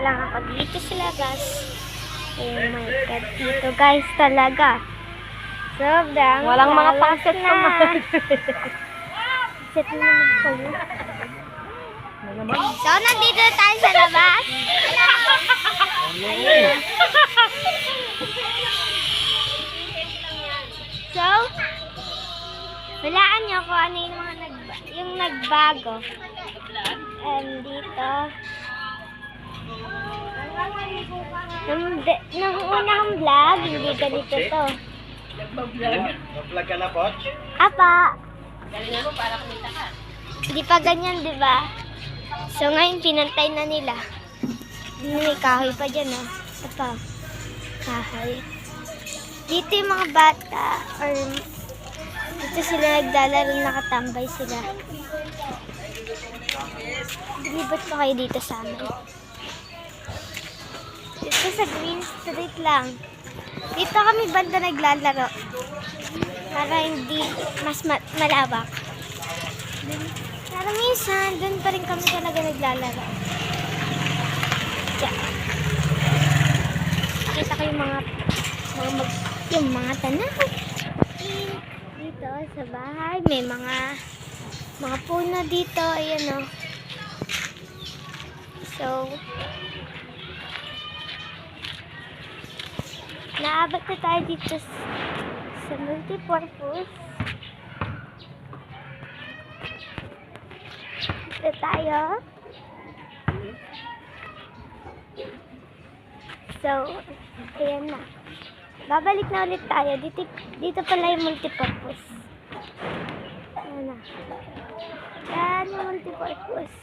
lang ako dito sa labas. Oh my God, dito guys talaga. Sobrang Walang mga lawak pangset na. naman. Set na naman kayo. So, nandito na tayo sa labas. Ayun. So, walaan niyo kung ano yung mga nagbago. Dito. Nung unang vlog, hindi ganito to. Nag-vlog ka na, Poch? Apa. Hindi pa ganyan, di ba? So, ngayon, pinantay na nila. May kahoy pa dyan, oh. Apa. Kahoy. Dito yung mga bata, or dito sila naglalaro, nakatambay sila. Lumibot pa kayo dito sa amin. Dito sa Green Street lang. Dito kami banda naglalaro. Para hindi mas malawak. Pero minsan, doon pa rin kami talaga naglalaro. Diyan. Nakita ko yung mga tanaw. Dito sa bahay, may mga puno dito. Ayan, oh. So, naabot na tayo dito sa multipurpose. Dito tayo. So, ayan na. Babalik na ulit tayo. Dito pala yung multipurpose. Ayan na. Yan yung multipurpose.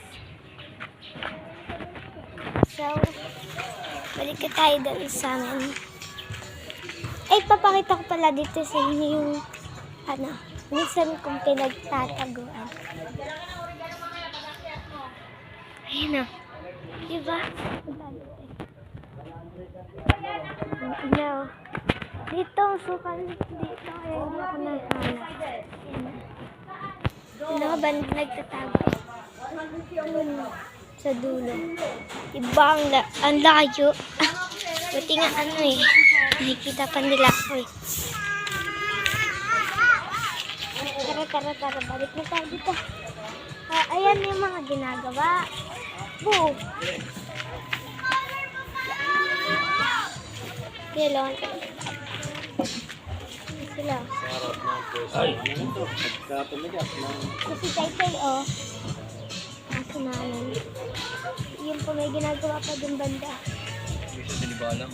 So, balik ka tayo doon sa amin. Ay, papakita ko pala dito sa inyo yung minsan kong pinagtataguan. Ayun o. Diba? No. Dito, sukan dito. Kaya hindi ako nahanap. Ano ka ba nagtatago? Sa dulo. Iba ang layo. Buti nga nakikita pa nila ako eh. Tara, balik na tayo dito. Ayan yung mga ginagawa. Boo! Hello. Sila. Ay, ito. Nagkatumigas ng... Kasi tay oh. Kaso namin. Yun po may ginagawa pa dun banda. Hindi siya sinibalang.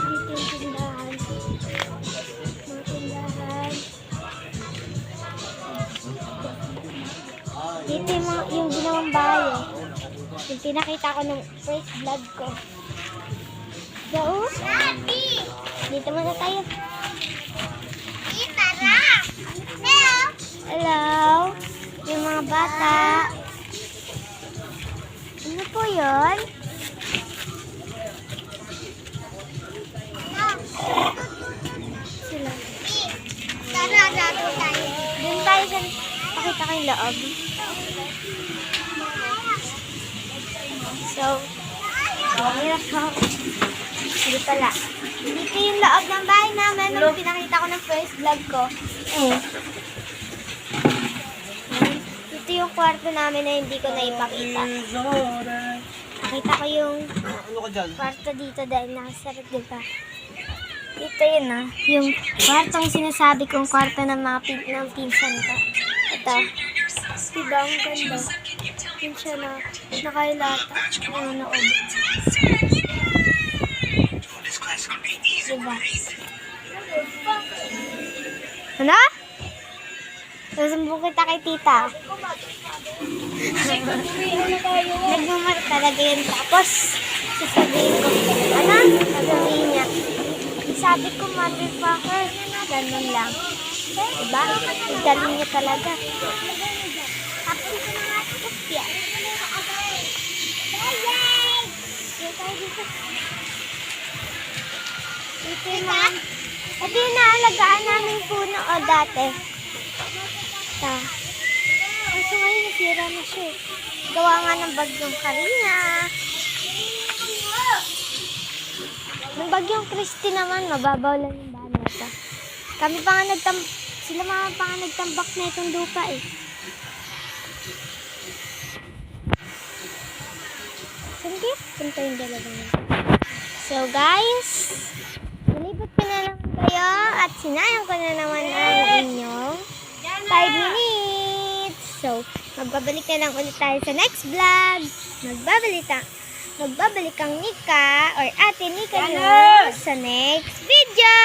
Dito yung tindahan. Mga tindahan. Dito yung ginawang bahay eh. Yung pinakita ko nung first vlog ko. So, dito muna tayo. Hello. Yung mga bata. Ano po yun? Sila. Doon tayo sa... Pakita ko yung loob. So, hindi pala. Dito yung loob ng bahay namin nung pinakita ko ng first vlog ko. Dito yung kwarto namin na hindi ko na ipakita. Nakita ko yung kwarto dito dahil nakasarap, diba? Dito yun yung kwartong sinasabi kong kwarto ng mga pinsan ko. Ito. Diba, ang ganda. Yun siya na nakailata. Nanonood. Diba? Ano? Susumbong kita kay tita. Nagmumar talaga yun. Tapos, sasabihin ko, sasabihin niya, sabi ko, motherfucker, ganun lang. Diba? Igaling niya talaga. Tapos ko na nga ito. Ito yung naalagaan namin puno dati. Kaso ngayon nasira na siya. Gawa nga ng bagyong Karina. Bagyong Christy naman, mababaw lang yung bahan nito. Sila mga pa nga nagtambak na itong lupa eh. Sige, punta yung dalawang yun. So guys, nilibot ko na naman kayo at sinayang ko na naman ang inyong 5 minutes. So, magbabalik na lang ulit tayo sa next vlog. Magbabalik ang Nika or Ate Nika nyo sa next video.